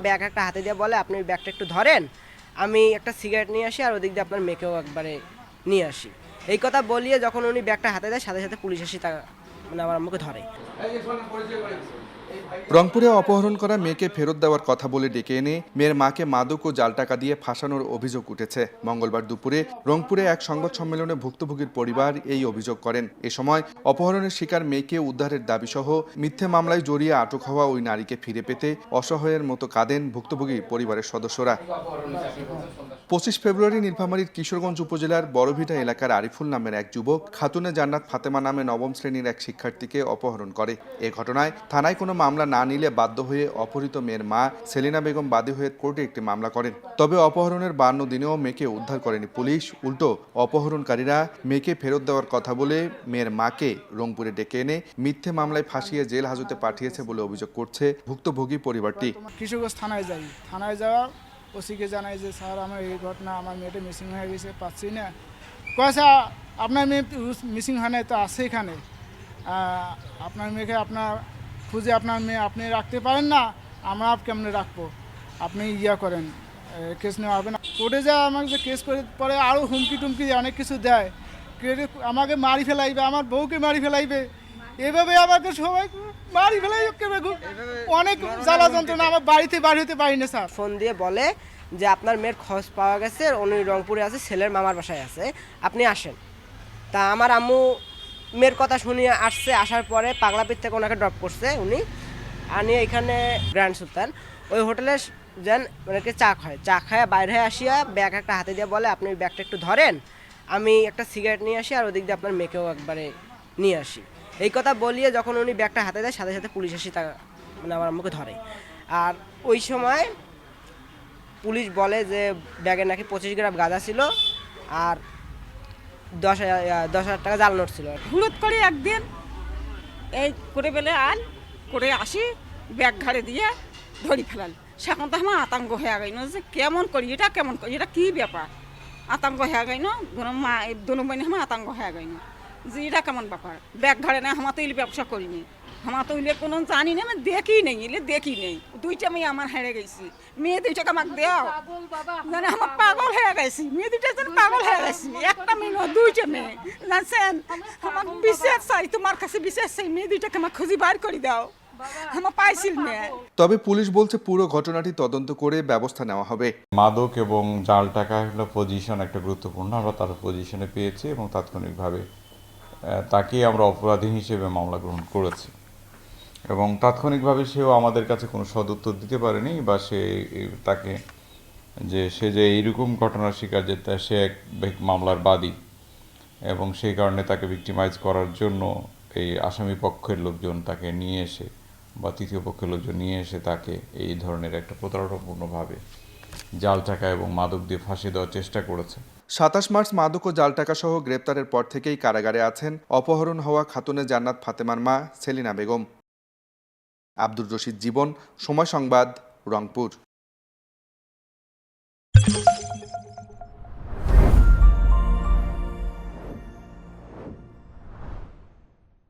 Bag একটা হাতে দিয়ে বলে, আপনি ব্যাগটা একটু ধরেন, আমি একটা সিগারেট নিয়ে আসি আর ওদিক দিয়ে আপনার মেয়েকেও একবারে নিয়ে আসি। এই কথা বলিয়ে যখন উনি ব্যাগটা হাতে দেয়, সাথে সাথে পুলিশ এসে তা মানে আমার আম্মুকে ধরে। রংপুরে অপহরণ করা মেয়েকে ফেরত দেওয়ার কথা বলে ডেকে এনে মেয়ের মাকে মাদক ও জাল টাকা দিয়ে ফাঁসানোর অভিযোগ উঠেছে। মঙ্গলবার দুপুরে রংপুরে এক সংবাদ সম্মেলনে ভুক্তভোগীর পরিবার এই অভিযোগ করেন। এ সময় অপহরণের শিকার মেয়েকে উদ্ধারের দাবিসহ মিথ্যে মামলায় জড়িয়ে আটক হওয়া ওই নারীকে ফিরে পেতে অসহায়ের মতো কাঁদেন ভুক্তভোগী পরিবারের সদস্যরা। ২৫ ফেব্রুয়ারি নীলফামারীর কিশোরগঞ্জ উপজেলার বড়ভিটা এলাকার আরিফুল নামের এক যুবক খাতুনে জান্নাত ফাতেমা নামে নবম শ্রেণীর এক শিক্ষার্থীকে অপহরণ করে। এ ঘটনায় থানায় কোনো মামলা না নিলে বাধ্য হয়ে অপহৃত মেয়ের মা সেলিনা বেগম বাদী হয়ে কোর্টে একটি মামলা করেন। তবে অপহরণের ৫২ দিনেও মেয়েকে উদ্ধার করেনি পুলিশ। উল্টো অপহরণকারীরা মেয়েকে ফেরত দেওয়ার কথা বলে মেয়ের মাকে রংপুরে ডেকে এনে মিথ্যে মামলায় ফাঁসিয়ে জেল হাজতে পাঠিয়েছে বলে অভিযোগ করছে ভুক্তভোগী পরিবারটি। কিশোরগঞ্জ থানায় যাওয়া ওসিকে জানাই যে স্যার আমার এই ঘটনা, আমার মেয়েটা মিসিং হয়ে গেছে, পাচ্ছি না। কয়েছে আপনার মেয়ে মিসিং হয় না, তো আছে এখানে, আপনার মেয়েকে আপনার খুঁজে আপনার মেয়ে আপনি রাখতে পারেন না, আমরা কেমনে রাখবো, আপনি করেন, কেস নেওয়া হবে না। কোর্টে যা আমাকে যে কেস করে পরে আরও হুমকি টুমকি অনেক কিছু দেয়, আমাকে মারি ফেলাইবে, আমার বউকে মারি ফেলাইবে, এভাবে আমাকে সবাই মারি ফেলাইবে, অনেক জ্বালা যন্ত্রণা, আমার বাড়িতে বাড়ি হতে পারি না স্যার। ফোন দিয়ে বলে যে আপনার মেয়ের খোঁজ পাওয়া গেছে, উনি রংপুরে আছে, ছেলের মামার বাসায় আছে, আপনি আসেন। তা আমার আম্মু মেয়ের কথা শুনিয়ে আসছে। আসার পরে পাগলাপির থেকে ওনাকে ড্রপ করছে উনি, আনিয়ে এখানে গ্র্যান্ড সুলতান ওই হোটেলে যেন ওনাকে চা খায় বাইরে আসিয়া ব্যাগ একটা হাতে দিয়ে বলে, আপনি ব্যাগটা একটু ধরেন, আমি একটা সিগারেট নিয়ে আসি আর ওদিক দিয়ে আপনার মেয়েকেও একবারে নিয়ে আসি। এই কথা বলিয়ে যখন উনি ব্যাগটা হাতে দেয়, সাথে সাথে পুলিশ এসে তা মানে আমার আম্মুকে ধরে। আর ওই সময় পুলিশ বলে যে ব্যাগে নাকি 25 গ্রাম গাঁজা ছিল আর 10,000 টাকা জাল নোট ছিল। হুড়োত করে একদিন এই করে বেলে করে আসি, ব্যাগ ঘাড়ে দিয়ে ধরি ফেলাল। সেখন তো আমার আতঙ্ক হয়ে গেল যে কেমন করি এটা কী ব্যাপার, আতঙ্ক হয়ে গেল। মা দুনো বইনে আমার আতঙ্ক হয়ে গেল যে এটা কেমন ব্যাপার। ব্যাগ ঘাড়ে না, আমার তো ইলে ব্যবসা করিনি, আমার তো ইলে কোনো জানি না, আমি দেখি নেই। দুইটা মেয়ে আমার হেরে গেছি, মেয়ে দুইটাকে আমাকে দেও, জানে আমার পাগল হয়ে গেছি, মেয়ে দুইটা যেন পাগল হয়ে গেছি। একটা মেয়ে নয়, দুইটা মেয়ে, জানছেন। আমার বিশ্বাস চাই, তোমার কাছে বিশ্বাস চাই, মেয়ে দুইটাকে আমার খুঁজি বার করে দাও, আমার পাইছিল মেয়ে। তবে পুলিশ বলছে পুরো ঘটনাটি তদন্ত করে ব্যবস্থা নেওয়া হবে। মাদক এবং জাল টাকা হলো পজিশন একটা গুরুত্বপূর্ণ, আমরা তার পজিশনে পেয়েছি এবং তাৎক্ষণিকভাবে তাকে আমরা অপরাধী হিসেবে মামলা গ্রহণ করেছি এবং তাৎক্ষণিকভাবে সেও আমাদের কাছে কোনো সদুত্তর দিতে পারেনি বা তাকে সে যে এইরকম ঘটনার শিকার, যে সে এক মামলার বাদী এবং সেই কারণে তাকে ভিক্টিমাইজ করার জন্য এই আসামি পক্ষের লোকজন তাকে নিয়ে এসে বা তৃতীয় পক্ষের লোকজন নিয়ে এসে তাকে এই ধরনের একটা প্রতারণাপূর্ণভাবে জাল টাকা এবং মাদক দিয়ে ফাঁসি দেওয়ার চেষ্টা করেছে। ২৭ মার্চ মাদক ও জাল টাকা সহ গ্রেপ্তারের পর থেকেই কারাগারে আছেন অপহরণ হওয়া খাতুনে জান্নাত ফাতেমার মা সেলিনা বেগম। আব্দুর রশিদ জীবন, সময় সংবাদ, রংপুর।